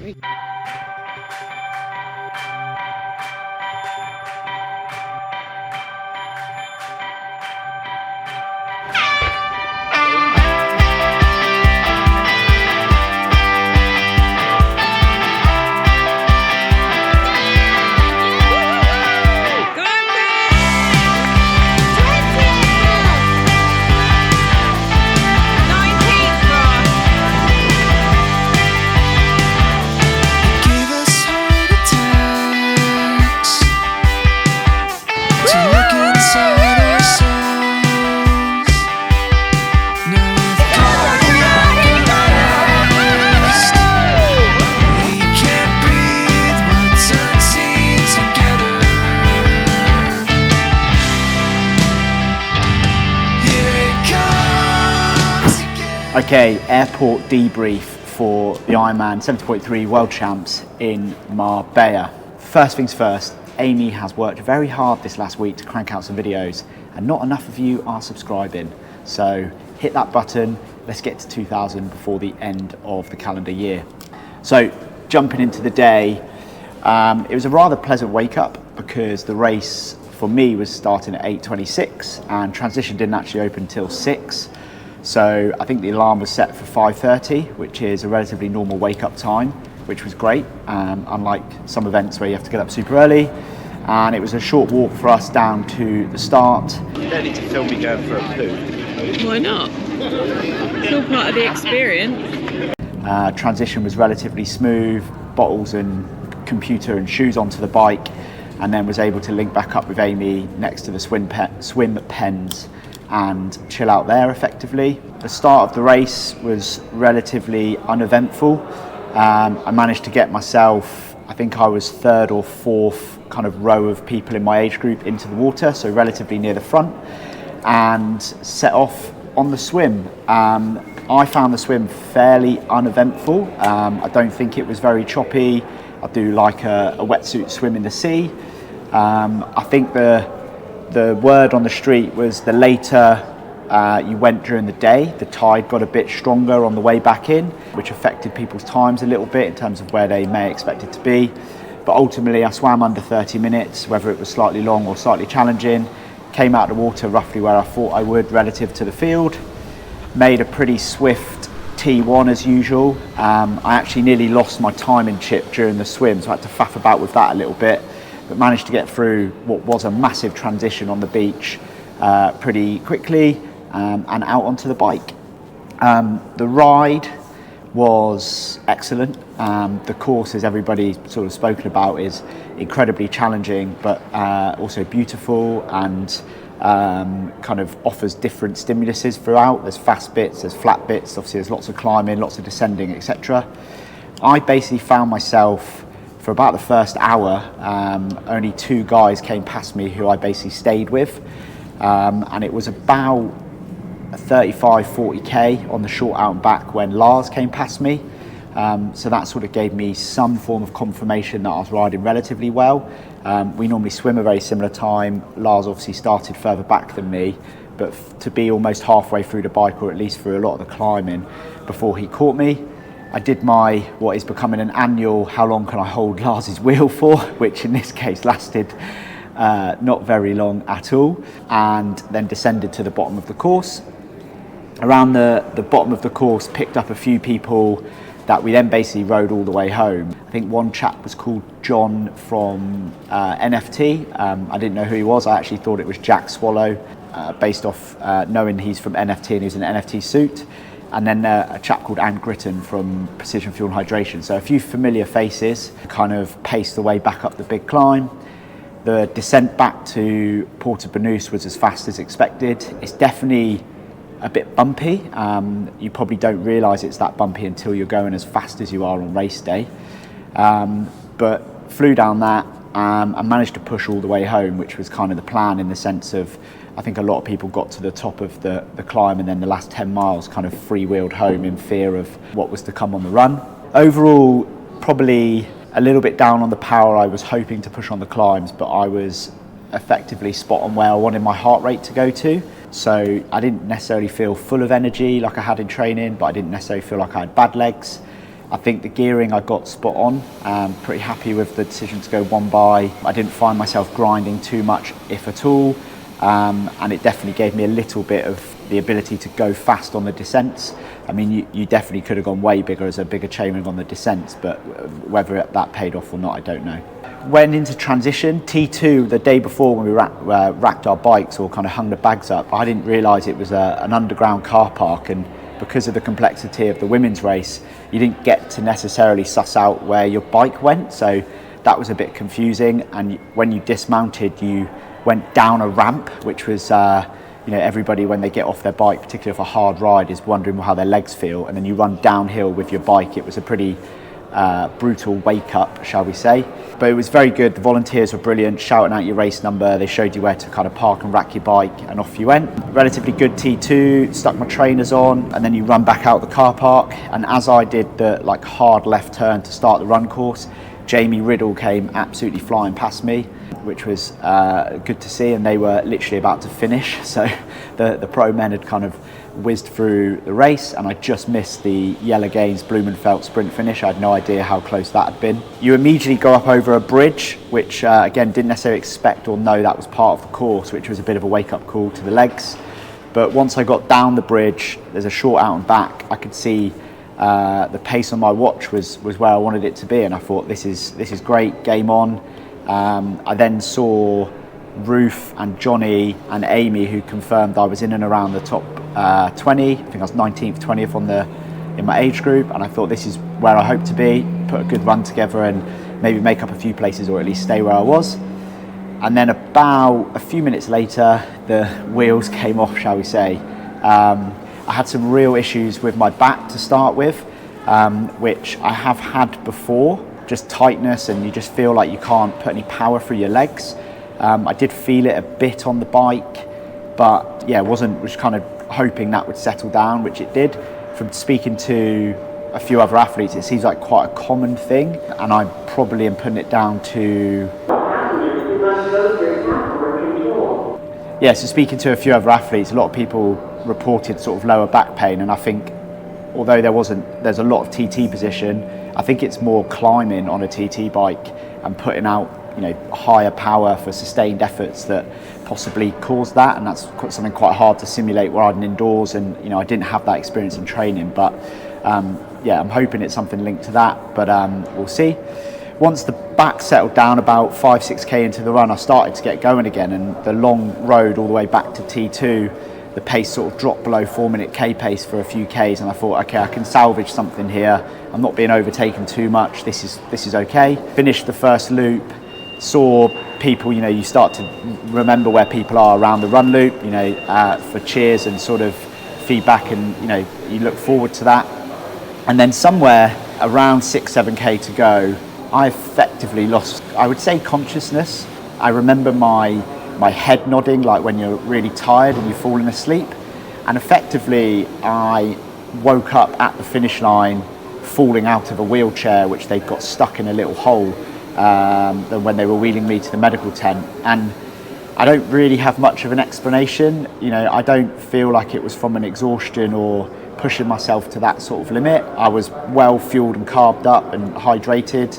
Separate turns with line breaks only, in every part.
Great.
Okay, airport debrief for the Ironman 70.3 World Champs in Marbella. First things first, Amy has worked very hard this last week to crank out some videos, and not enough of you are subscribing. So hit that button, let's get to 2,000 before the end of the calendar year. So jumping into the day, it was a rather pleasant wake up because the race for me was starting at 8:26 and transition didn't actually open till 6. So I think the alarm was set for 5:30, which is a relatively normal wake-up time, which was great, unlike some events where you have to get up super early. And it was a short walk for us down to the start. You don't need to film me going for a poo.
Why not? It's all part of the experience.
Transition was relatively smooth, bottles and computer and shoes onto the bike, and then was able to link back up with Amy next to the swim pens and chill out there effectively. The start of the race was relatively uneventful. I managed to get myself, I think I was third or fourth kind of row of people in my age group into the water, so relatively near the front, and set off on the swim. I found the swim fairly uneventful. I don't think it was very choppy. I do like a wetsuit swim in the sea. I think the word on the street was the later you went during the day, the tide got a bit stronger on the way back in, which affected people's times a little bit in terms of where they may expect it to be. But ultimately I swam under 30 minutes, whether it was slightly long or slightly challenging, came out of the water roughly where I thought I would relative to the field, made a pretty swift T1 as usual. I actually nearly lost my timing chip during the swim, so I had to faff about with that a little bit, but managed to get through what was a massive transition on the beach pretty quickly and out onto the bike. The ride was excellent. The course, as everybody's sort of spoken about, is incredibly challenging, but also beautiful and kind of offers different stimuluses throughout. There's fast bits, there's flat bits, obviously there's lots of climbing, lots of descending, etc. I basically found myself, for about the first hour, only two guys came past me who I basically stayed with, and it was about 35-40k on the short out and back when Lars came past me, so that sort of gave me some form of confirmation that I was riding relatively well. We normally swim a very similar time. Lars obviously started further back than me, but to be almost halfway through the bike, or at least through a lot of the climbing, before he caught me, I did my, what is becoming an annual, how long can I hold Lars's wheel for, which in this case lasted not very long at all, and then descended to the bottom of the course. Around the bottom of the course, picked up a few people that we then basically rode all the way home. I think one chap was called John from NFT. I didn't know who he was. I actually thought it was Jack Swallow, based off knowing he's from NFT and he's in an NFT suit. And then a chap called Anne Gritton from Precision Fuel and Hydration. So a few familiar faces, kind of paced the way back up the big climb. The descent back to Porto Banús was as fast as expected. It's definitely a bit bumpy. You probably don't realise it's that bumpy until you're going as fast as you are on race day. But flew down that and managed to push all the way home, which was kind of the plan, in the sense of, I think a lot of people got to the top of the climb and then the last 10 miles kind of freewheeled home in fear of what was to come on the run. Overall, probably a little bit down on the power I was hoping to push on the climbs, but I was effectively spot on where I wanted my heart rate to go to. So I didn't necessarily feel full of energy like I had in training, but I didn't necessarily feel like I had bad legs. I think the gearing I got spot on. Pretty happy with the decision to go one by. I didn't find myself grinding too much, if at all, and it definitely gave me a little bit of the ability to go fast on the descents. I mean, you definitely could have gone way bigger as a bigger chainring on the descents, but whether that paid off or not, I don't know. Went into transition, T2, the day before when we racked our bikes or kind of hung the bags up, I didn't realise it was an underground car park, and because of the complexity of the women's race, you didn't get to necessarily suss out where your bike went, so that was a bit confusing. And when you dismounted, you went down a ramp, which was everybody when they get off their bike, particularly for a hard ride, is wondering how their legs feel, and then you run downhill with your bike. It was a pretty brutal wake up, shall we say, but it was very good. The volunteers were brilliant, shouting out your race number. They showed you where to kind of park and rack your bike, and off you went. Relatively good T2, stuck my trainers on, and then you run back out the car park. And as I did the hard left turn to start the run course, Jamie Riddle came absolutely flying past me, which was good to see, and they were literally about to finish, so the pro men had kind of whizzed through the race, and I just missed the Yellow Gaines Blumenfeld sprint finish. I had no idea how close that had been. You immediately go up over a bridge, which again, didn't necessarily expect or know that was part of the course, which was a bit of a wake-up call to the legs. But once I got down the bridge, there's a short out and back, I could see the pace on my watch was where I wanted it to be, and I thought, this is great, game on. I then saw Ruth and Johnny and Amy, who confirmed I was in and around the top 20. I think I was 19th, 20th in my age group, and I thought, this is where I hope to be, put a good run together and maybe make up a few places, or at least stay where I was. And then about a few minutes later, the wheels came off, shall we say. I had some real issues with my back to start with, which I have had before, just tightness, and you just feel like you can't put any power through your legs. I did feel it a bit on the bike, but yeah, was kind of hoping that would settle down, which it did. From speaking to a few other athletes, it seems like quite a common thing, and I probably am putting it down to... Yeah, so speaking to a few other athletes, a lot of people reported sort of lower back pain, and I think although there's a lot of TT position, I think it's more climbing on a TT bike and putting out higher power for sustained efforts that possibly caused that, and that's something quite hard to simulate riding indoors, and I didn't have that experience in training, but yeah, I'm hoping it's something linked to that, but we'll see. Once the back settled down about 5-6k into the run, I started to get going again, and the long road all the way back to T2, the pace sort of dropped below 4-minute K pace for a few Ks, and I thought, okay, I can salvage something here. I'm not being overtaken too much. This is okay. Finished the first loop, saw people, you start to remember where people are around the run loop, for cheers and sort of feedback, and you look forward to that. And then somewhere around 6-7k to go, I effectively lost, I would say, consciousness. I remember my head nodding, like when you're really tired and you're falling asleep. And effectively, I woke up at the finish line falling out of a wheelchair, which they'd got stuck in a little hole when they were wheeling me to the medical tent. And I don't really have much of an explanation. I don't feel like it was from an exhaustion or pushing myself to that sort of limit. I was well fueled and carbed up and hydrated.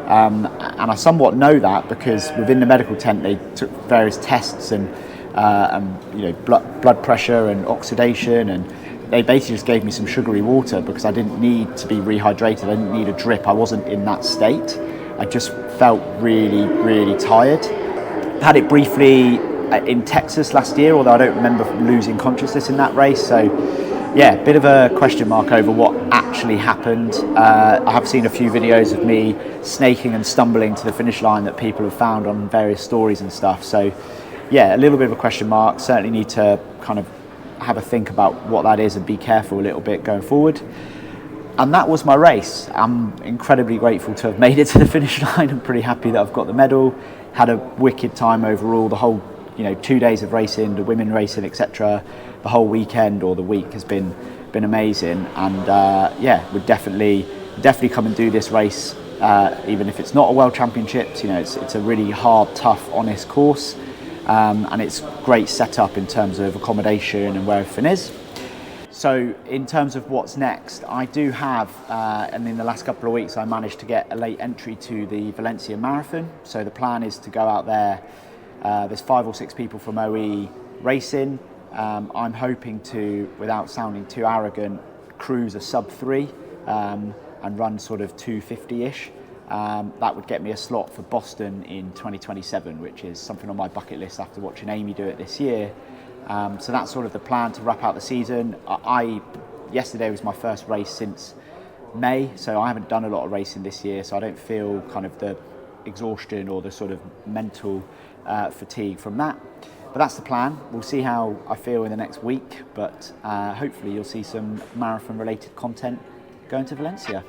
And I somewhat know that because within the medical tent they took various tests and blood pressure and oxidation, and they basically just gave me some sugary water because I didn't need to be rehydrated. I didn't need a drip. I wasn't in that state. I just felt really, really tired. Had it briefly in Texas last year, although I don't remember losing consciousness in that race. So yeah, bit of a question mark over what actually happened. I have seen a few videos of me snaking and stumbling to the finish line that people have found on various stories and stuff. So yeah, a little bit of a question mark. Certainly need to kind of have a think about what that is and be careful a little bit going forward. And that was my race. I'm incredibly grateful to have made it to the finish line. I'm pretty happy that I've got the medal. Had a wicked time overall. The whole 2 days of racing, the women racing, etc. The whole weekend or the week has been amazing, and yeah, would definitely come and do this race, even if it's not a World Championships. It's a really hard, tough, honest course, and it's great setup in terms of accommodation and where everything is. So in terms of what's next, I do have, and in the last couple of weeks I managed to get a late entry to the Valencia Marathon. So the plan is to go out there, there's 5 or 6 people from OE racing. I'm hoping to, without sounding too arrogant, cruise a sub 3 and run sort of 250-ish. That would get me a slot for Boston in 2027, which is something on my bucket list after watching Amy do it this year. So that's sort of the plan to wrap out the season. Yesterday was my first race since May, so I haven't done a lot of racing this year, so I don't feel kind of the exhaustion or the sort of mental fatigue from that. But that's the plan. We'll see how I feel in the next week, but hopefully you'll see some marathon related content going to Valencia.